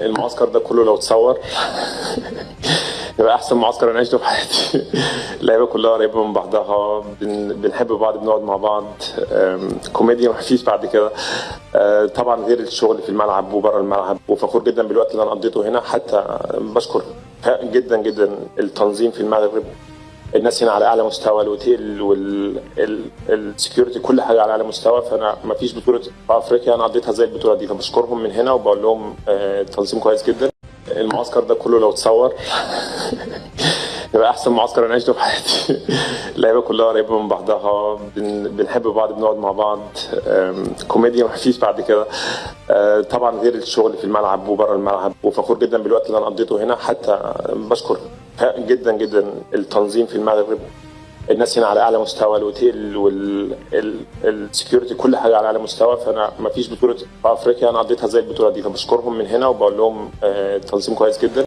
المعسكر ده كله لو اتصور يبقى احسن معسكر انا عشته في حياتي. اللعيبه كلها قريبه من بعضها، بنحب بعض، بنقعد مع بعض، كوميديا مفيش بعد كده. طبعا غير الشغل في الملعب وبره الملعب، وفخور جدا بالوقت اللي انا قضيته هنا. حتى بشكر جدا جدا التنظيم في المغرب، الناس هنا على اعلى مستوى، الاوتيل والسكيورتي كل حاجه على اعلى مستوى. فانا ما فيش بطوله في افريقيا انا قضيتها زي البطوله دي، فبشكرهم من هنا وبقول لهم التنظيم كويس جدا. المعسكر ده كله لو اتصور يبقى احسن معسكر انا عشته في حياتي. اللعيبه كلها قريبه من بعضها، بنحب بعض، بنقعد مع بعض، كوميديا مفيش بعد كده. طبعا غير الشغل في الملعب وبره الملعب، وفخور جدا بالوقت اللي انا قضيته هنا. حتى بشكر جدا جدا التنظيم في المغرب، الناس هنا على اعلى مستوى، الاوتيل والسكيورتي كل حاجه على اعلى مستوى. فانا ما فيش بطوله في افريقيا انا قضيتها زي البطوله دي، فبشكرهم من هنا وبقول لهم التنظيم كويس جدا.